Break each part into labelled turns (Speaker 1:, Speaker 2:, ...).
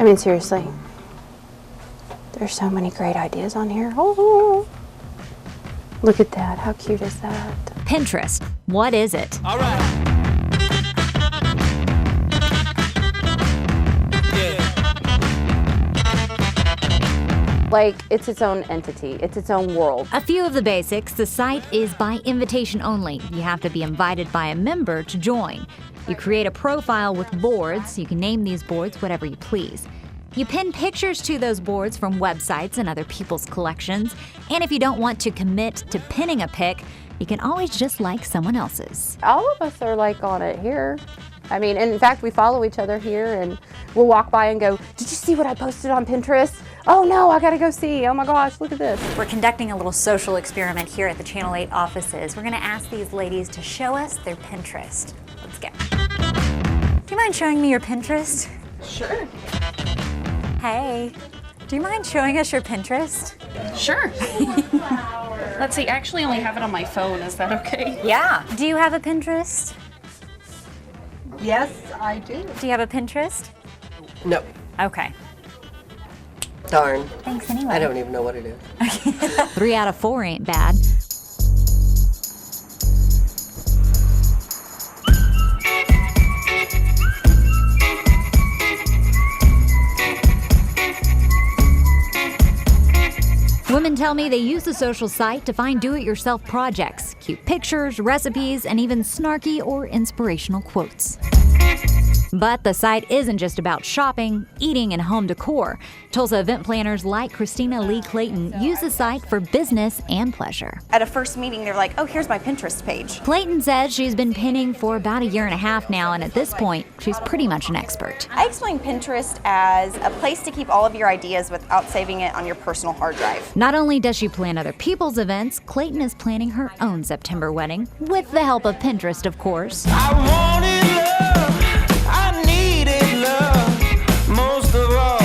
Speaker 1: mean, seriously. There's so many great ideas on here. Oh, look at that. How cute is that?
Speaker 2: Pinterest. What is it?
Speaker 3: All right.
Speaker 1: Like, it's its own entity. It's its own world.
Speaker 2: A few of the basics. The site is by invitation only. You have to be invited by a member to join. You create a profile with boards. You can name these boards whatever you please. You pin pictures to those boards from websites and other people's collections. And if you don't want to commit to pinning a pic, you can always just like someone else's.
Speaker 1: All of us are like on it here. I mean, and in fact, we follow each other here and we'll walk by and go, did you see what I posted on Pinterest? Oh no, I gotta go see. Oh my gosh, look at this.
Speaker 2: We're conducting a little social experiment here at the Channel 8 offices. We're gonna ask these ladies to show us their Pinterest. Let's go. Do you mind showing me your Pinterest?
Speaker 4: Sure.
Speaker 2: Hey, do you mind showing us your Pinterest?
Speaker 4: Sure. Let's see, I actually only have it on my phone. Is that okay?
Speaker 2: Yeah. Do you have a Pinterest?
Speaker 5: Yes, I do.
Speaker 2: Do you have a Pinterest?
Speaker 5: No.
Speaker 2: Okay.
Speaker 5: Darn.
Speaker 2: Thanks anyway.
Speaker 5: I don't even know what it is.
Speaker 2: 3 out of 4 ain't bad. Women tell me they use the social site to find do-it-yourself projects, cute pictures, recipes, and even snarky or inspirational quotes. But the site isn't just about shopping, eating, and home decor. Tulsa event planners like Christina Lee Clayton use the site for business and pleasure.
Speaker 6: At a first meeting, they're like, oh, here's my Pinterest page.
Speaker 2: Clayton says she's been pinning for about 1.5 years now, and at this point, she's pretty much an expert.
Speaker 6: I explain Pinterest as a place to keep all of your ideas without saving it on your personal hard drive.
Speaker 2: Not only does she plan other people's events, Clayton is planning her own September wedding, with the help of Pinterest, of course.
Speaker 3: I wanted love. I needed love. Most of all.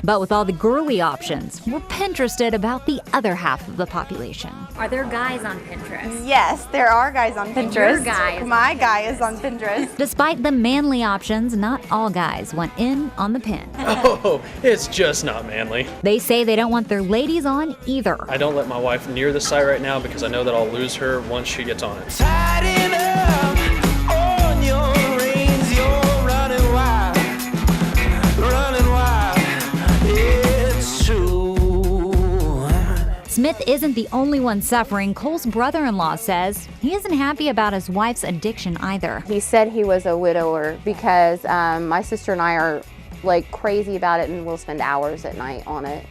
Speaker 2: But with all the girly options, we're Pinterested about the other half of the population. Are there guys on Pinterest?
Speaker 6: Yes, there are guys on Pinterest.
Speaker 2: Your guy is
Speaker 6: My guy is on Pinterest.
Speaker 2: Despite the manly options, not all guys want in on the pin.
Speaker 7: Oh, it's just not manly.
Speaker 2: They say they don't want their ladies on either.
Speaker 7: I don't let my wife near the site right now because I know that I'll lose her once she gets on it.
Speaker 3: Tighten up on your reins, you're running wild. Running wild, it's true.
Speaker 2: Smith isn't the only one suffering. Cole's brother-in-law says he isn't happy about his wife's addiction either.
Speaker 1: He said he was a widower because my sister and I are like crazy about it and we'll spend hours at night on it.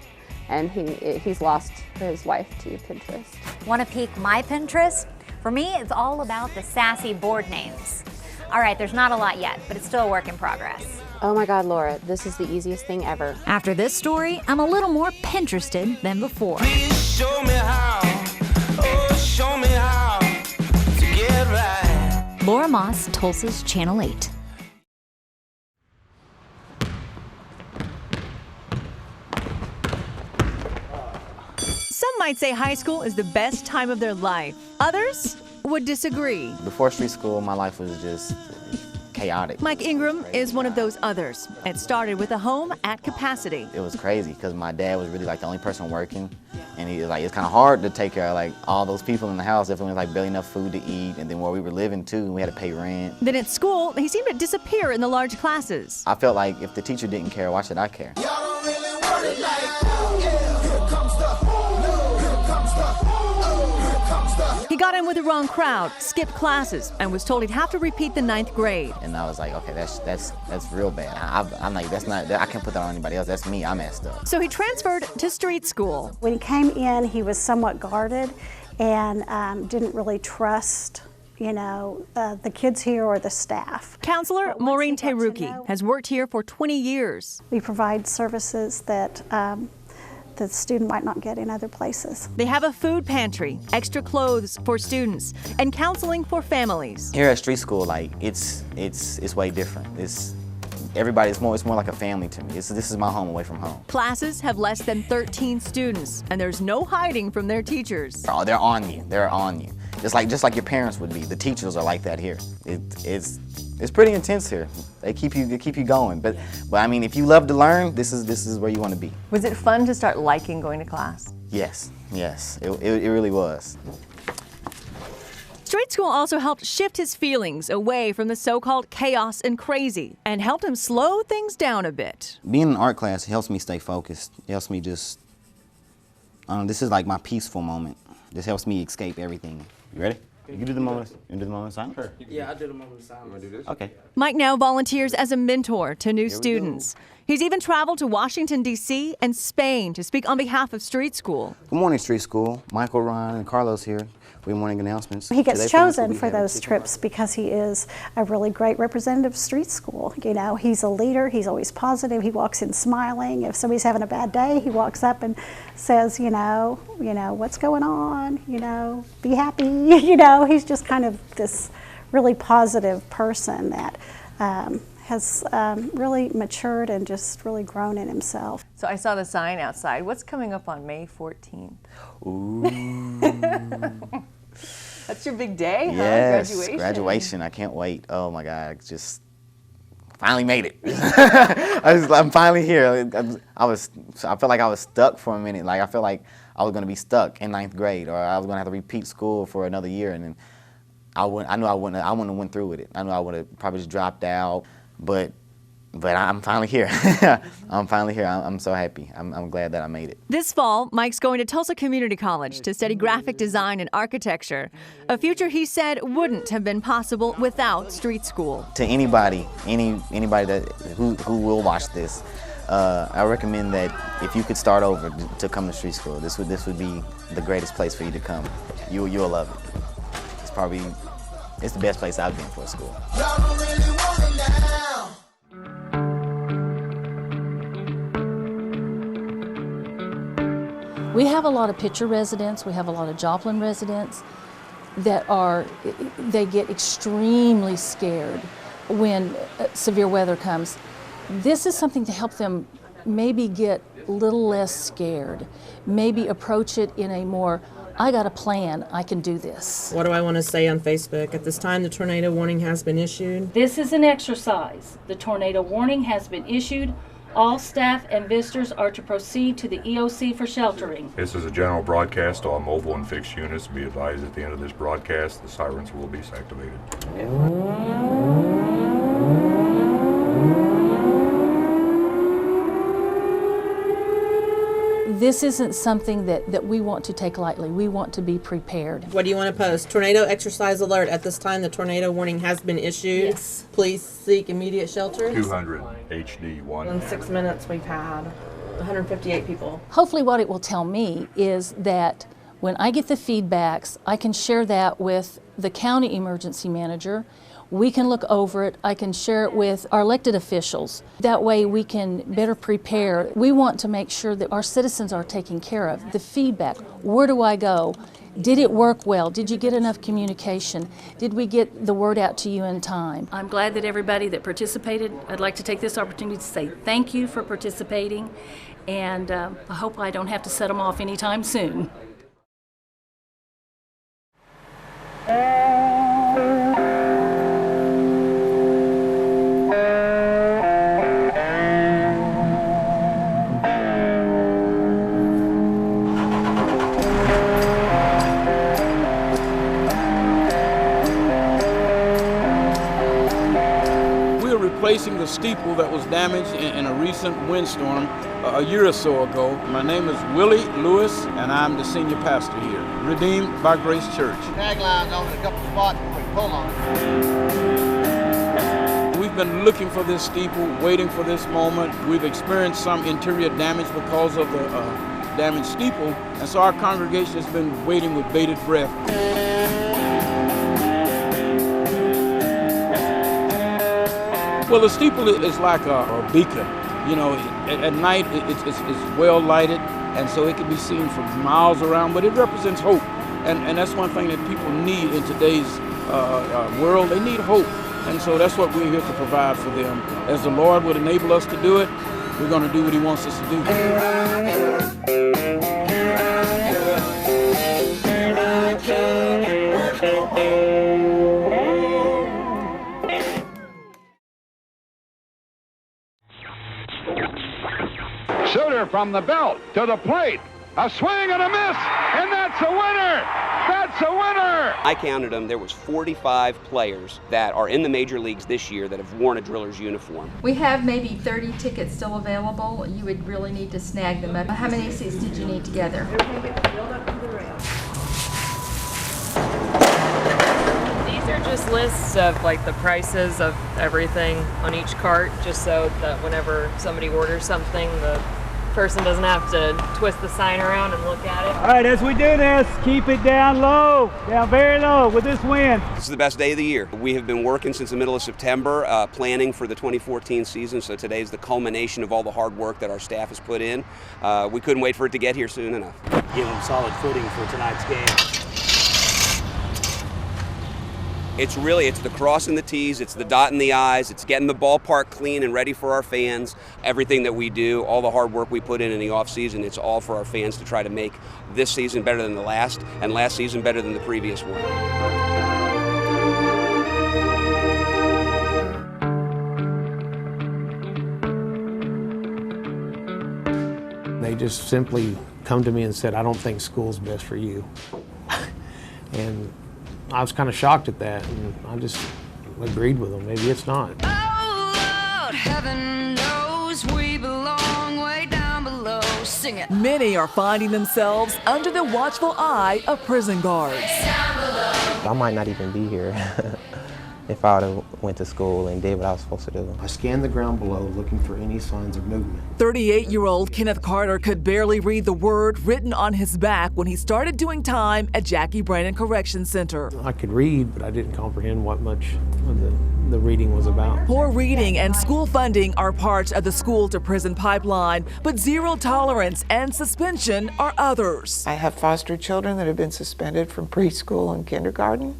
Speaker 1: And he's lost his wife to Pinterest.
Speaker 2: Want to peek my Pinterest? For me, it's all about the sassy board names. All right, there's not a lot yet, but it's still a work in progress.
Speaker 1: Oh my God, Laura, this is the easiest thing ever.
Speaker 2: After this story, I'm a little more Pinterested than before.
Speaker 3: Please show me how, oh, show me how to get right.
Speaker 2: Laura Moss, Tulsa's Channel 8.
Speaker 8: Some might say high school is the best time of their life. Others would disagree.
Speaker 9: Before street school, my life was just chaotic.
Speaker 8: Mike Ingram is one of those others. It started with a home at capacity.
Speaker 9: It was crazy because my dad was really like the only person working, and he was like, it's kind of hard to take care of like all those people in the house. If there was like barely enough food to eat, and then where we were living too, we had to pay rent.
Speaker 8: Then at school, he seemed to disappear in the large classes.
Speaker 9: I felt like if the teacher didn't care, why should I care?
Speaker 8: He got in with the wrong crowd, skipped classes, and was told he'd have to repeat the 9th grade.
Speaker 9: And I was like, okay, that's real bad. I'm like, I can't put that on anybody else. That's me. I messed up.
Speaker 8: So he transferred to street school.
Speaker 10: When he came in, he was somewhat guarded and didn't really trust, the kids here or the staff.
Speaker 8: Counselor Maureen Teruki has worked here for 20 years.
Speaker 10: We provide services that the student might not get in other places.
Speaker 8: They have a food pantry, extra clothes for students, and counseling for families.
Speaker 9: Here at street school, like it's way different. It's more like a family to me. This is my home away from home.
Speaker 8: Classes have less than 13 students, and there's no hiding from their teachers.
Speaker 9: Oh, they're on you. They're on you. just like your parents would be. The teachers are like that here. It's pretty intense here. They keep you going. But I mean, if you love to learn, this is where you want to be.
Speaker 8: Was it fun to start liking going to class?
Speaker 9: Yes, it really was.
Speaker 8: Street school also helped shift his feelings away from the so-called chaos and crazy and helped him slow things down a bit.
Speaker 9: Being in art class helps me stay focused. It helps me just, this is like my peaceful moment. This helps me escape everything. You ready? You can do the moment. You can do the moment of silence? Sure.
Speaker 7: Yeah, I did a moment of silence. Want to do this?
Speaker 9: Okay.
Speaker 8: Mike now volunteers as a mentor to new students. He's even traveled to Washington, D.C. and Spain to speak on behalf of Street School.
Speaker 9: Good morning, Street School. Michael, Ron, and Carlos here. Good morning announcements.
Speaker 10: He gets chosen for those trips because he is a really great representative of Street School. You know, he's a leader, he's always positive, he walks in smiling. If somebody's having a bad day, he walks up and says, you know, what's going on, be happy. He's just kind of this really positive person that has really matured and just really grown in himself.
Speaker 8: So I saw the sign outside. What's coming up on May 14th?
Speaker 9: Ooh.
Speaker 8: That's your big day, huh?
Speaker 9: Yes, graduation. I can't wait. Oh my God, I just finally made it. I'm finally here. I felt like I was stuck for a minute. Like I felt like I was gonna be stuck in 9th grade, or I was gonna have to repeat school for another year, and then I wouldn't have went through with it. I knew I would have probably just dropped out, but I'm finally here. I'm finally here. I'm so happy. I'm glad that I made it.
Speaker 8: This fall, Mike's going to Tulsa Community College to study graphic design and architecture, a future he said wouldn't have been possible without Street School.
Speaker 9: To anybody who will watch this, I recommend that if you could start over to come to Street School, this would be the greatest place for you to come. You'll love it. It's the best place I've been for a school.
Speaker 11: We have a lot of Pitcher residents, we have a lot of Joplin residents they get extremely scared when severe weather comes. This is something to help them maybe get a little less scared, maybe approach it in a more, I got a plan, I can do this.
Speaker 12: What do I want to say on Facebook? At this time, the tornado warning has been issued.
Speaker 11: This is an exercise. The tornado warning has been issued. All staff and visitors are to proceed to the EOC for sheltering.
Speaker 13: This is a general broadcast to all mobile and fixed units. Be advised at the end of this broadcast, the sirens will be activated.
Speaker 11: This isn't something that we want to take lightly. We want to be prepared.
Speaker 12: What do you want to post? Tornado exercise alert. At this time, the tornado warning has been issued.
Speaker 11: Yes.
Speaker 12: Please seek immediate shelter.
Speaker 13: 200 HD1.
Speaker 12: In 6 minutes, we've had 158 people.
Speaker 11: Hopefully what it will tell me is that when I get the feedbacks, I can share that with the county emergency manager. We can look over it. I can share it with our elected officials. That way we can better prepare. We want to make sure that our citizens are taken care of. The feedback, where do I go? Did it work well? Did you get enough communication? Did we get the word out to you in time? I'm glad that everybody that participated, I'd like to take this opportunity to say thank you for participating, and I hope I don't have to set them off anytime soon.
Speaker 14: Replacing the steeple that was damaged in a recent windstorm a year or so ago. My name is Willie Lewis, and I'm the senior pastor here. Redeemed by Grace Church.
Speaker 15: Tagline's on in a couple spots before we pull on it.
Speaker 14: We've been looking for this steeple, waiting for this moment. We've experienced some interior damage because of the damaged steeple, and so our congregation has been waiting with bated breath. Well, the steeple is like a beacon. You know, at night it's well lighted, and so it can be seen for miles around, but it represents hope. And that's one thing that people need in today's world. They need hope. And so that's what we're here to provide for them. As the Lord would enable us to do it, we're going to do what He wants us to do.
Speaker 16: Suter from the belt to the plate. A swing and a miss, and that's a winner! That's a winner!
Speaker 17: I counted them. There was 45 players that are in the major leagues this year that have worn a driller's uniform.
Speaker 18: We have maybe 30 tickets still available. You would really need to snag them up. How many seats did you need together?
Speaker 19: These are just lists of like the prices of everything on each cart, just so that whenever somebody orders something, the person doesn't have to twist the sign around and look at it.
Speaker 20: All right, as we do this, keep it down low, down very low with this wind.
Speaker 17: This is the best day of the year. We have been working since the middle of September, planning for the 2014 season, so today is the culmination of all the hard work that our staff has put in. We couldn't wait for it to get here soon enough.
Speaker 20: Give them solid footing for tonight's game.
Speaker 17: It's the crossing the T's, it's the dotting the I's, it's getting the ballpark clean and ready for our fans. Everything that we do, all the hard work we put in the off season, it's all for our fans to try to make this season better than the last, and last season better than the previous one.
Speaker 21: They just simply come to me and said, I don't think school's best for you. And I was kind of shocked at that, and I just agreed with them. Maybe it's not.
Speaker 22: Oh, Lord, heaven knows we belong way down below. Sing it.
Speaker 23: Many are finding themselves under the watchful eye of prison guards.
Speaker 24: I might not even be here if I would have went to school and did what I was supposed to do.
Speaker 25: I scanned the ground below looking for any signs of movement.
Speaker 23: 38-year-old Kenneth Carter could barely read the word written on his back when he started doing time at Jackie Brandon Correction Center.
Speaker 21: I could read, but I didn't comprehend what much of the reading was about.
Speaker 23: Poor reading and school funding are part of the school-to-prison pipeline, but zero tolerance and suspension are others.
Speaker 26: I have foster children that have been suspended from preschool and kindergarten.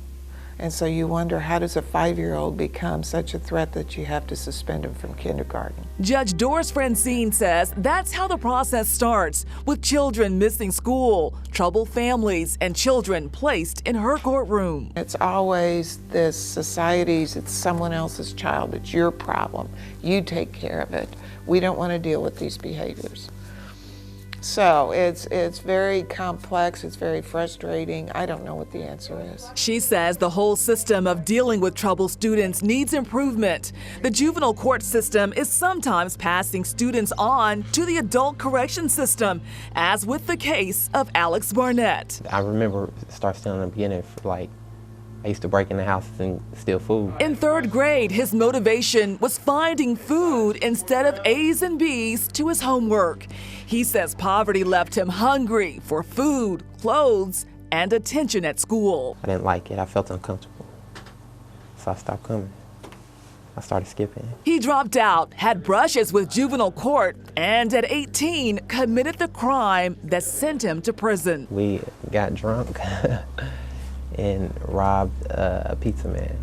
Speaker 26: And so you wonder, how does a 5-year-old become such a threat that you have to suspend him from kindergarten?
Speaker 23: Judge Doris Francine says that's how the process starts, with children missing school, troubled families, and children placed in her courtroom.
Speaker 26: It's always this society's, it's someone else's child, it's your problem. You take care of it. We don't want to deal with these behaviors. So it's very complex, it's very frustrating. I don't know what the answer is.
Speaker 23: She says the whole system of dealing with troubled students needs improvement. The juvenile court system is sometimes passing students on to the adult correction system, as with the case of Alex Barnett.
Speaker 24: I remember start stealing in the beginning, I used to break in the house and steal food.
Speaker 23: In 3rd grade, his motivation was finding food instead of A's and B's to his homework. He says poverty left him hungry for food, clothes, and attention at school.
Speaker 24: I didn't like it. I felt uncomfortable. So I stopped coming. I started skipping.
Speaker 23: He dropped out, had brushes with juvenile court, and at 18, committed the crime that sent him to prison.
Speaker 24: We got drunk and robbed a pizza man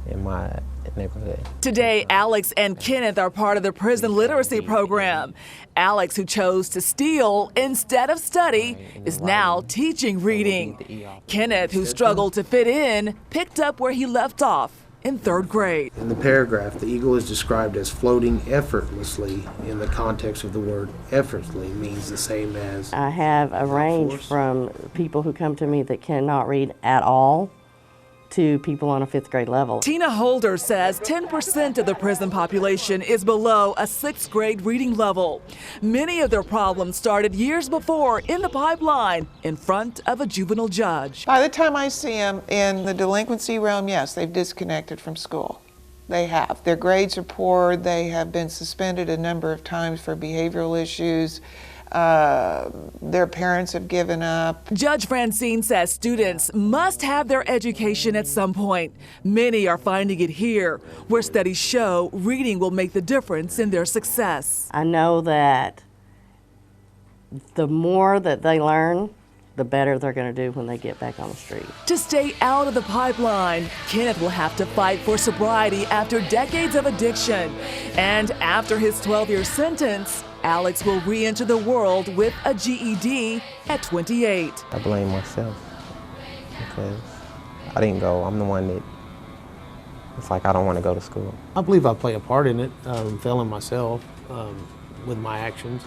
Speaker 24: in my neighborhood.
Speaker 23: Today, Alex and Kenneth are part of the prison literacy program. Alex, who chose to steal instead of study, is now teaching reading. Kenneth, who struggled to fit in, picked up where he left off in 3rd grade.
Speaker 25: In the paragraph, the eagle is described as floating effortlessly. In the context of the word effortlessly means the same as...
Speaker 27: I have a range from people who come to me that cannot read at all to people on a 5th grade level.
Speaker 23: Tina Holder says 10% of the prison population is below a 6th grade reading level. Many of their problems started years before in the pipeline in front of a juvenile judge.
Speaker 26: By the time I see them in the delinquency realm, yes, they've disconnected from school. They have. Their grades are poor. They have been suspended a number of times for behavioral issues. Their parents have given up.
Speaker 23: Judge Francine says students must have their education at some point. Many are finding it here, where studies show reading will make the difference in their success.
Speaker 27: I know that the more that they learn, the better they're going to do when they get back on the street.
Speaker 23: To stay out of the pipeline, Kenneth will have to fight for sobriety after decades of addiction. And after his 12-year sentence, Alex will re-enter the world with a GED at 28.
Speaker 24: I blame myself because I didn't go. I'm the one that, it's like I don't want to go to school.
Speaker 21: I believe I play a part in it, failing myself. with my actions.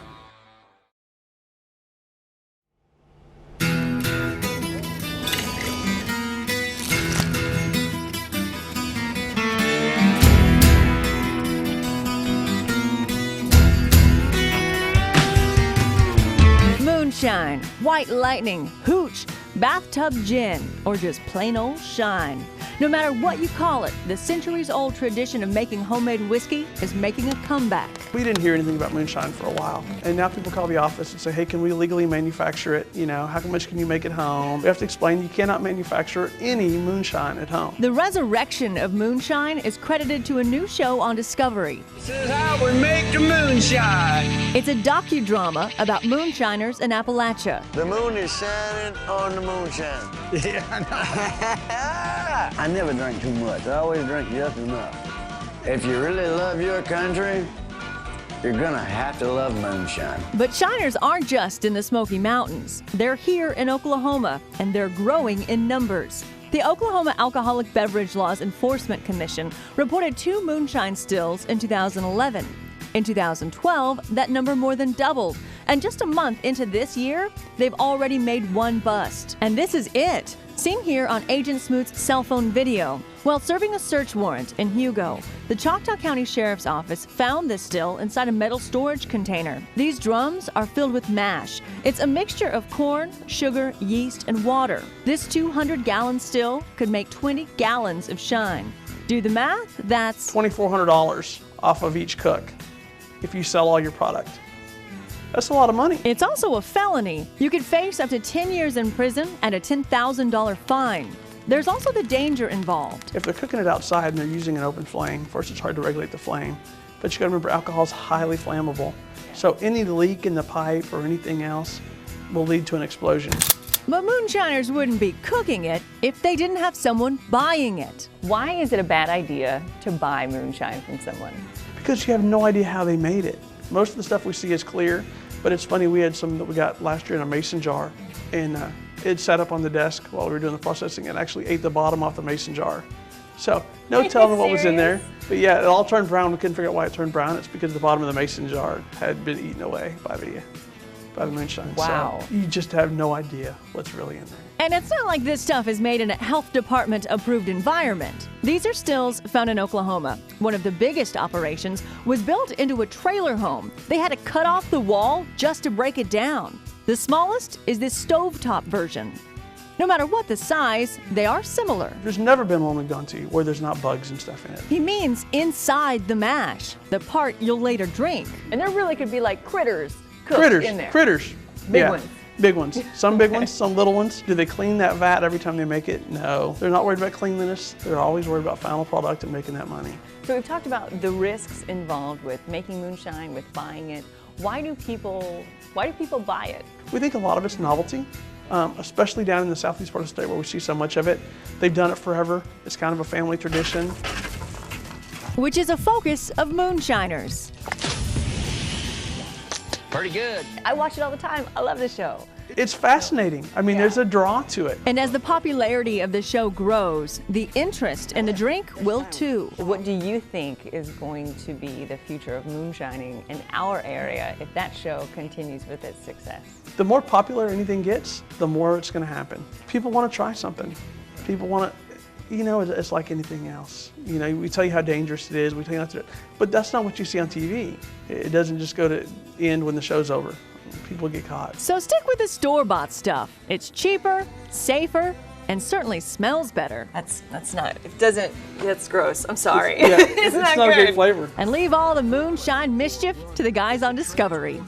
Speaker 8: Moonshine, white lightning, hooch, bathtub gin, or just plain old shine. No matter what you call it, the centuries-old tradition of making homemade whiskey is making a comeback.
Speaker 1: We didn't hear anything about moonshine for a while, and now people call the office and say, hey, can we legally manufacture it? You know, how much can you make at home? We have to explain you cannot manufacture any moonshine at home.
Speaker 8: The resurrection of moonshine is credited to a new show on Discovery.
Speaker 2: This is how we make the moonshine.
Speaker 8: It's a docudrama about moonshiners in Appalachia.
Speaker 2: The moon is shining on the moonshine. Yeah, I know. I never drink too much. I always drink just enough. If you really love your country, you're gonna have to love moonshine.
Speaker 8: But shiners aren't just in the Smoky Mountains. They're here in Oklahoma, and they're growing in numbers. The Oklahoma Alcoholic Beverage Laws Enforcement Commission reported 2 moonshine stills in 2011. In 2012, that number more than doubled. And just a month into this year, they've already made 1 bust. And this is it, seen here on Agent Smoot's cell phone video. While serving a search warrant in Hugo, the Choctaw County Sheriff's Office found this still inside a metal storage container. These drums are filled with mash. It's a mixture of corn, sugar, yeast, and water. This 200-gallon still could make 20 gallons of shine. Do the math, that's
Speaker 1: $2,400 off of each cook if you sell all your product. That's a lot of money.
Speaker 8: It's also a felony. You could face up to 10 years in prison and a $10,000 fine. There's also the danger involved.
Speaker 1: If they're cooking it outside and they're using an open flame, first it's hard to regulate the flame, but you gotta remember alcohol is highly flammable. So any leak in the pipe or anything else will lead to an explosion.
Speaker 8: But moonshiners wouldn't be cooking it if they didn't have someone buying it.
Speaker 3: Why is it a bad idea to buy moonshine from someone?
Speaker 1: Because you have no idea how they made it. Most of the stuff we see is clear, but it's funny, we had some that we got last year in a mason jar, and it sat up on the desk while we were doing the processing and actually ate the bottom off the mason jar. So no telling what was in there, but yeah, it all turned brown. We couldn't figure out why it turned brown. It's because the bottom of the mason jar had been eaten away by the moonshine.
Speaker 3: Wow.
Speaker 1: So you just have no idea what's really in there.
Speaker 8: And it's not like this stuff is made in a health department approved environment. These are stills found in Oklahoma. One of the biggest operations was built into a trailer home. They had to cut off the wall just to break it down. The smallest is this stovetop version. No matter what the size, they are similar.
Speaker 1: There's never been one we've gone to where there's not bugs and stuff in it.
Speaker 8: He means inside the mash, the part you'll later drink.
Speaker 3: And there really could be like critters cooked in there.
Speaker 1: Critters.
Speaker 3: Big ones.
Speaker 1: Big ones. Some big ones, some little ones. Do they clean that vat every time they make it? No. They're not worried about cleanliness. They're always worried about final product and making that money.
Speaker 3: So we've talked about the risks involved with making moonshine, with buying it. Why do people buy it?
Speaker 1: We think a lot of it's novelty, especially down in the southeast part of the state where we see so much of it. They've done it forever. It's kind of a family tradition.
Speaker 8: Which is a focus of moonshiners.
Speaker 3: Pretty good. I watch it all the time. I love this show.
Speaker 1: It's fascinating. I mean, there's a draw to it.
Speaker 8: And as the popularity of the show grows, the interest in the drink will too.
Speaker 3: What do you think is going to be the future of moonshining in our area if that show continues with its success?
Speaker 1: The more popular anything gets, the more it's going to happen. People want to try something. People want to, you know, it's like anything else. You know, we tell you how dangerous it is, we tell you not to do it, but that's not what you see on TV. It doesn't just go to end when the show's over. People get caught.
Speaker 8: So stick with the store-bought stuff. It's cheaper, safer, and certainly smells better.
Speaker 3: That's gross. I'm sorry.
Speaker 1: It's not a great flavor.
Speaker 8: And leave all the moonshine mischief to the guys on Discovery.